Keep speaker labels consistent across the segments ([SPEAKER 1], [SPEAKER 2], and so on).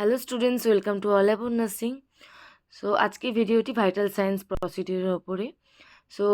[SPEAKER 1] Hello students, welcome to all about nursing. So আজকে ভিডিওটি vital science প্রসিডিওরের ওপরে। So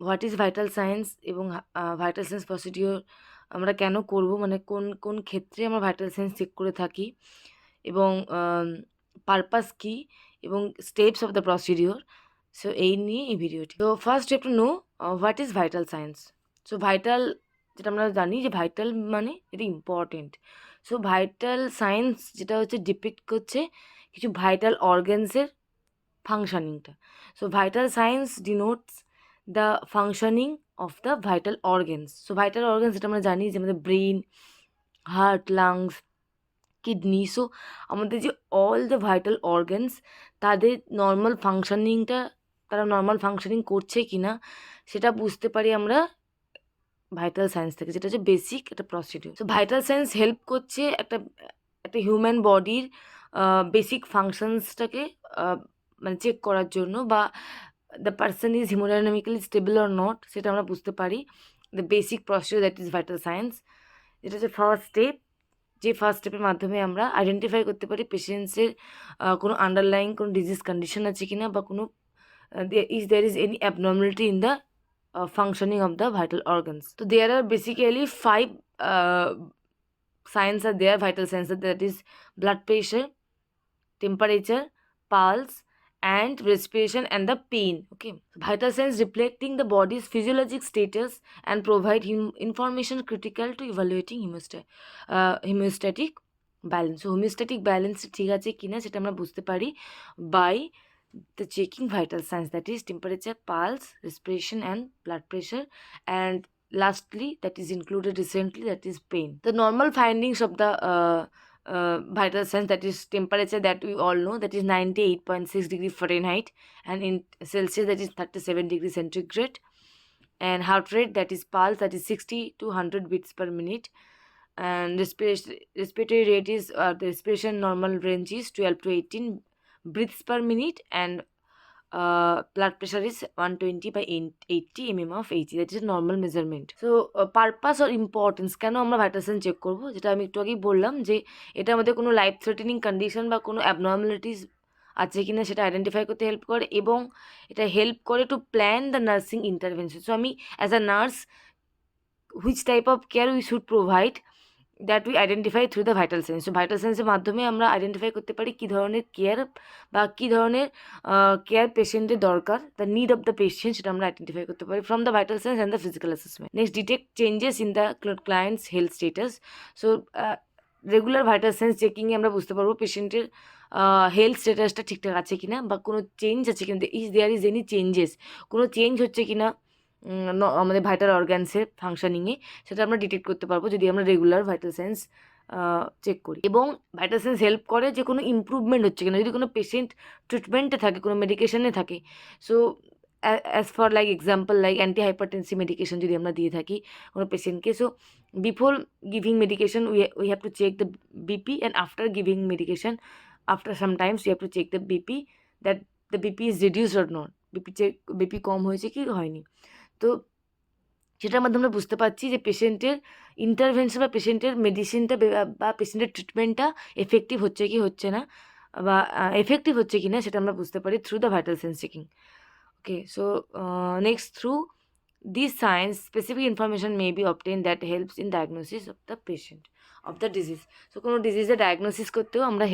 [SPEAKER 1] what is vital science এবং vital science procedure আমরা কেন করব, মানে কোন কোন ক্ষেত্রে আমরা ভাইটাল সায়েন্স চেক করে থাকি এবং পারপাস কী এবং steps of the procedure. So এই নিয়ে এই ভিডিওটি। তো first have to know what is vital signs. So vital, যেটা আমরা জানি যে ভাইটাল মানে এটা ইম্পর্টেন্ট। সো ভাইটাল সায়েন্স যেটা হচ্ছে ডিপিক্ট করছে কিছু ভাইটাল অর্গ্যানসের ফাংশনিংটা। So vital signs denotes the functioning of the vital organs. So vital organs যেটা আমরা জানি যে আমাদের brain, heart, lungs, kidney. So আমাদের যে অল দ্য ভাইটাল অর্গ্যানস তাদের নর্মাল ফাংশনিংটা, তারা নর্মাল ফাংশনিং করছে কি না সেটা বুঝতে পারি আমরা ভাইটাল সায়েন্স থেকে, যেটা হচ্ছে বেসিক একটা procedure. So vital science help করছে একটা একটা হিউম্যান বডির বেসিক ফাংশনসটাকে মানে চেক করার জন্য, বা the person is haemodynamically stable or not সেটা আমরা বুঝতে পারি। The basic procedure that is vital science, যেটা হচ্ছে ফার্স্ট স্টেপ। যে ফার্স্ট স্টেপের মাধ্যমে আমরা আইডেন্টিফাই করতে পারি পেশেন্টসের কোনো আন্ডারলাইং কোনো ডিজিজ কন্ডিশন আছে কিনা, বা কোনো there is any abnormality in the functioning of the vital organs. So there are basically five signs are there, vital signs, that is blood pressure, temperature, pulse, and respiration, and the pain. Okay, so vital signs reflecting the body's physiologic status and provide information critical to evaluating homeostatic balance. So homeostatic balance ঠিক আছে কিনা সেটা আমরা বুঝতে পারি by the checking vital signs, that is temperature, pulse, respiration, and blood pressure, and lastly that is included recently, that is pain. The normal findings of the vital signs, that is temperature, that we all know, that is 98.6 degree Fahrenheit, and in Celsius that is 37 degree centigrade, and heart rate, that is pulse, that is 60 to 100 beats per minute, and respiratory rate is the respiration normal range is 12 to 18 breaths per minute, and blood pressure is 120 by 80 mm of Hg, that is a normal measurement. So purpose or importance, কেন আমরা vital sign check করব, যেটা আমি একটু আগেই বললাম যে এটা আমাদের কোনো লাইফ থ্রেটেনিং কন্ডিশন বা কোনো অ্যাবনর্মালিটিস আছে কিনা সেটা আইডেন্টিফাই করতে হেল্প করে, এবং এটা হেল্প করে to plan the nursing intervention. So আমি as a nurse which type of care we should provide, that we identify through the vital signs. So vital সায়েন্সের মাধ্যমে আমরা আইডেন্টিফাই করতে পারি কী ধরনের কেয়ার বা কী ধরনের কেয়ার পেশেন্টের দরকার, the need of the patient, সেটা আমরা আইডেন্টিফাই করতে পারি from the vital signs and the physical assessment. Next, detect changes in the clients health status. So regular vital signs চেকিংয়ে আমরা বুঝতে পারবো পেশেন্টের হেলথ স্ট্যাটাসটা ঠিকঠাক আছে কিনা, বা কোনো চেঞ্জ আছে কিনা, দেয়ার ইজ এনি চেঞ্জেস, কোনো চেঞ্জ হচ্ছে কিনা আমাদের ভাইটাল অর্গ্যানসের ফাংশনিংয়ে, সেটা আমরা ডিটেক্ট করতে পারবো যদি আমরা রেগুলার ভাইটাল সায়েন্স চেক করি। এবং ভাইটাল সায়েন্স হেল্প করে যে কোনো ইমপ্রুভমেন্ট হচ্ছে কিনা, যদি কোনো পেশেন্ট ট্রিটমেন্টে থাকে, কোনো মেডিকেশনে থাকে। So as for like example, like anti hypertensive medication যদি আমরা দিয়ে থাকি কোনো পেশেন্টকে, so before giving medication we have to check the BP, and after giving medication after some times you have to check the BP, that the BP is reduced or not, BP কম হয়েছে কি হয়নি। তো সেটার মাধ্যমে আমরা বুঝতে পারছি যে পেশেন্টের ইন্টারভেনশন বা পেশেন্টের মেডিসিনটা বা পেশেন্টের ট্রিটমেন্টটা এফেক্টিভ হচ্ছে কি হচ্ছে না, বা এফেক্টিভ হচ্ছে কি না সেটা আমরা বুঝতে পারি through the vital signs checking. Okay, so next, through this signs specific information may be obtain that helps in diagnosis of the patient of the disease. So কোনো ডিজিজের ডায়াগনোসিস করতেও আমরা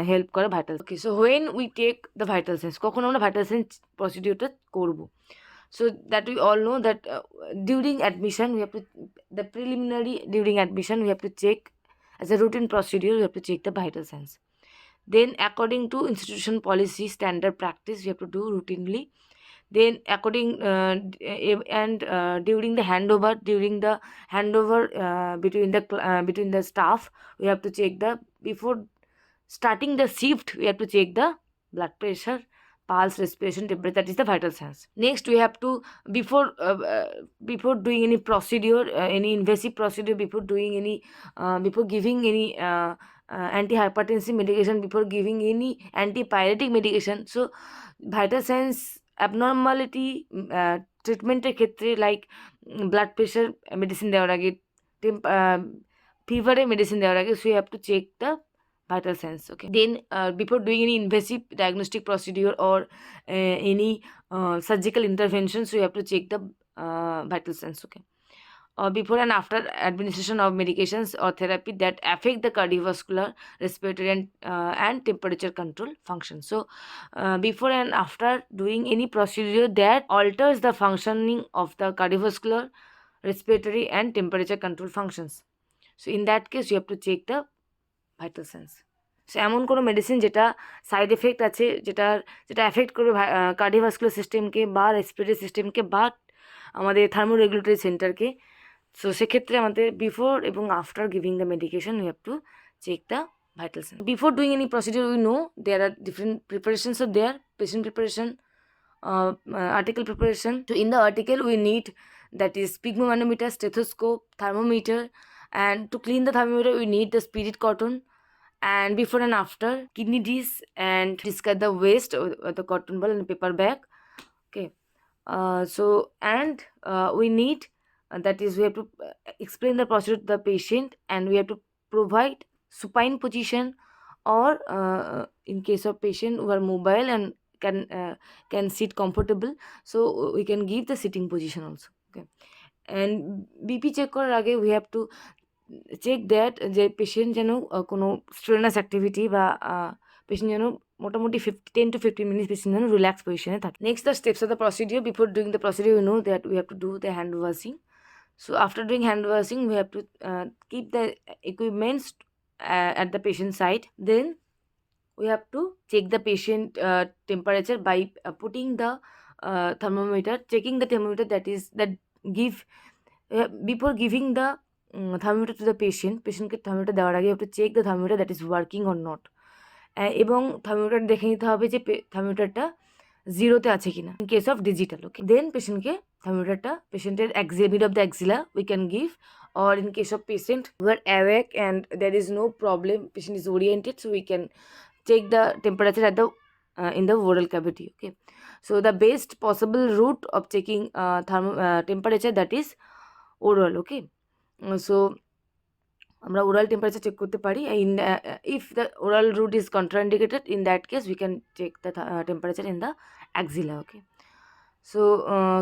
[SPEAKER 1] হেল্প করে vital. Okay, so when we take the vital signs, কখন আমরা vital science প্রসিডিউরটা করবো। So that we all know that during admission we have to, the preliminary during admission we have to check as a routine procedure, we have to check the vital signs. Then according to institution policy standard practice we have to do routinely. Then according during the handover between the staff we have to check the, before starting the shift we have to check the blood pressure, pulse, respiration, temperature, that is the vital signs. Next we have to, before doing any procedure, any invasive procedure, before doing any before giving any antihypertensive medication, before giving any antipyretic medication, so vital signs abnormality ট্রিটমেন্টের ক্ষেত্রে like blood pressure medicine দেওয়ার আগে, ফিভারে medicine দেওয়ার আগে, so you have to check the vital signs. Okay, then before doing any invasive diagnostic procedure or any surgical interventions, we have to check the vital signs. Okay, before and after administration of medications or therapy that affect the cardiovascular, respiratory, and temperature control function. So before and after doing any procedure that alters the functioning of the cardiovascular, respiratory, and temperature control functions, so in that case you have to check the vital signs. So এমন কোনো medicine যেটা side effect আছে, যেটা যেটা effect করবে cardiovascular সিস্টেমকে বা respiratory সিস্টেমকে বা আমাদের থার্মোরেগুলেটরি সেন্টারকে, সো সেক্ষেত্রে আমাদের বিফোর এবং after giving the medication you have to check the vital signs. Before doing any procedure, we know there are different preparations are there: patient preparation, article preparation. So in the article we need, that is, sphygmomanometer, stethoscope, thermometer, and to clean the thermometer we need the spirit cotton, and before and after kidney dish, and discard the waste or the cotton ball and paper bag. Okay, so and we need, that is, we have to explain the procedure to the patient, and we have to provide supine position, or in case of patient who are mobile and can sit comfortable, so we can give the sitting position also. Okay, and bp check করার আগে we have to check that যে patient যেন কোনো strenuous activity বা patient যেন মোটামুটি 10 to 15 minutes patient যেন relax পজিশনে থাকে। Next the steps of the procedure. Before doing the procedure you know that we have to do the hand washing. So after doing hand washing we have to keep the equipments at the patient side. Then we have to check the patient temperature by putting the thermometer, checking the thermometer, that is that give before giving the thermometer to the পেশেন্টকে thermometer দেওয়ার আগে একটু check the thermometer that is working or not, এবং thermometer দেখে নিতে হবে যে থার্মোমিটারটা জিরোতে আছে কিনা in case of digital. Okay, then পেশেন্টকে থার্মোমিটারটা পেশেন্টের mid of the axilla we can give, or in case of patient who are awake and there is no problem, patient is oriented, so we can check the temperature at the in the oral cavity. Okay, so the best possible route of checking temperature, that is oral. Okay, so আমরা oral temperature check করতে পারি। In if the oral route is contraindicated, in that case we can check the temperature in the axilla. Okay, so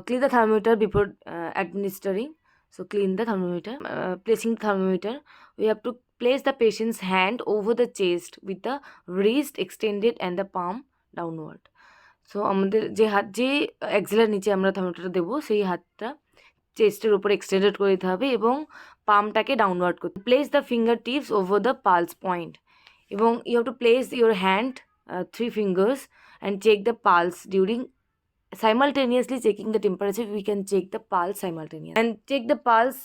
[SPEAKER 1] clean the thermometer before administering. So clean the thermometer. Placing the thermometer, we have to place the patient's hand over the chest with the wrist extended and the palm downward. So আমাদের যে হাত যে axilla নিচে আমরা থার্মোমিটারটা দেবো, সেই হাতটা চেস্টের উপর এক্সটেন্ডেড করে দিতে হবে এবং পামটাকে ডাউনওয়ার্ড করতে। Place the finger tips over the pulse point, এবং you have to place your hand 3 fingers and check the pulse during simultaneously checking the temperature. We can check the pulse simultaneously and check the pulse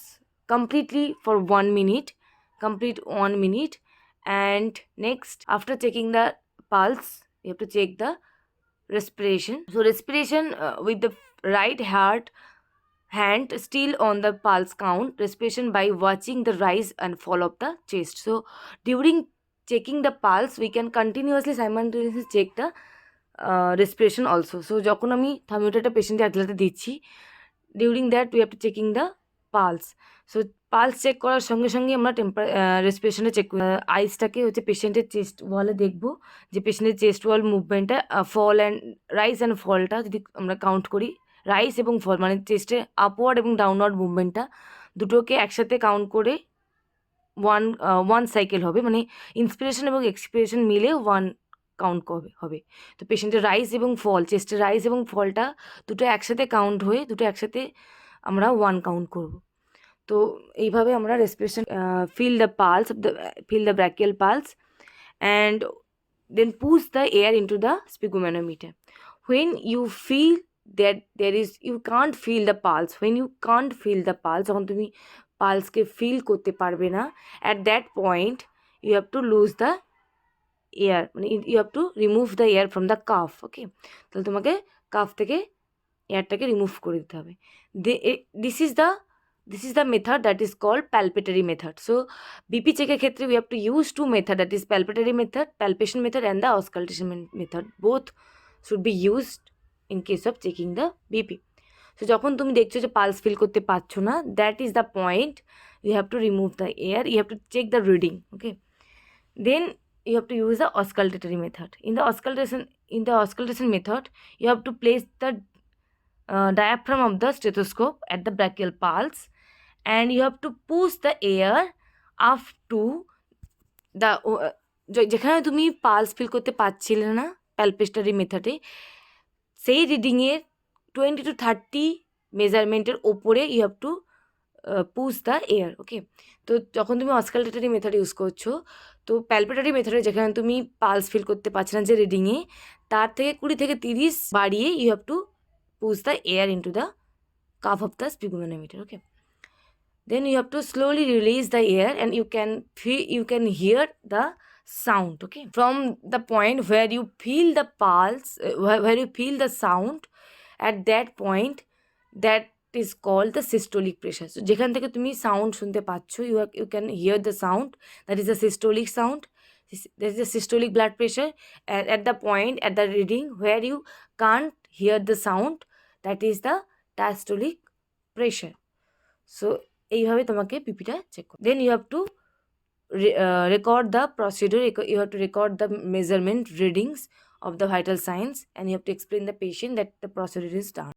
[SPEAKER 1] completely for 1 minute, complete 1 minute. And next, after checking the pulse, you have to check the respiration. So respiration with the right hand still on the pulse count, respiration by watching the rise and fall of the chest. So during checking the pulse we can continuously simultaneously check the respiration also. So যখন আমি থার্মোমিটারটা পেশেন্টের হাতে দিচ্ছি, during that we have to checking the pulse. So pulse check করার সঙ্গে সঙ্গে আমরা রেসপিরেশনটা check করি। আইসটাকে হচ্ছে পেশেন্টের চেস্ট ওয়ালে দেখবো যে পেশেন্টের চেস্ট ওয়াল মুভমেন্টটা, ফল অ্যান্ড রাইজ অ্যান্ড ফলটা যদি আমরা কাউন্ট করি, রাইস এবং ফল মানে চেস্টে আপওয়ার্ড এবং ডাউনওয়ার্ড মুভমেন্টটা দুটোকে একসাথে কাউন্ট করে ওয়ান সাইকেল হবে, মানে ইন্সপিরেশন এবং এক্সপিরেশন মিলে 1 কাউন্ট হবে। তো পেশেন্টের রাইস এবং ফল, চেস্টের রাইস এবং ফলটা দুটো একসাথে কাউন্ট হয়ে দুটো একসাথে আমরা 1 কাউন্ট করব। তো এইভাবে আমরা respiration feel the brachial pulse and then push the air into the sphygmomanometer. When you feel that you can't feel the pulse, when you can't feel the pulse, যখন তুমি পালসকে ফিল করতে পারবে না, at that point you have to lose the air, মানে you have to remove the air from the cuff. Okay, তাহলে তোমাকে calf থেকে এয়ারটাকে remove করে দিতে হবে। This is the method that is called palpatory method. So BP চেকের ক্ষেত্রে we have to use 2 method, that is palpatory method, palpation method, and the auscultation method. Both should be used in case of checking the BP. So যখন তুমি দেখছো যে pulse feel করতে পারছো না, that is the point you have to remove the air, you have to check the reading. Okay, then you have to use the auscultatory method. In the auscultation method, you have to place the diaphragm of the stethoscope at the brachial pulse, and you have to push the air up to the যেখানে তুমি pulse feel করতে পারছিলে না প্যালপেস্টারি মেথডে, সেই রিডিংয়ের 20 to 30 মেজারমেন্টের ওপরে you have to push the air. Okay, তো যখন তুমি অসকালটেটরি মেথড ইউজ করছো, তো প্যালপেটারি মেথডে যেখানে তুমি পালস ফিল করতে পারছো না যে রিডিংয়ে, তার থেকে 20 থেকে 30 বাড়িয়ে you have to push the air into the cuff of the sphygmomanometer. Okay, then you have to slowly release the air and you can hear the sound. Okay, from the point where you feel the pulse, where you feel the sound, at that point, that is called the systolic pressure. So যেখান থেকে তুমি sound শুনতে পাচ্ছ, you can hear the sound, that is the systolic sound. That is the systolic blood pressure. And at the point, at the reading where you can't hear the sound, that is the diastolic pressure. So এইভাবে তোমাকে পিপিটা check করো। Then you have to record the procedure. You have to record the measurement readings of the vital signs, and you have to explain the patient that the procedure is done.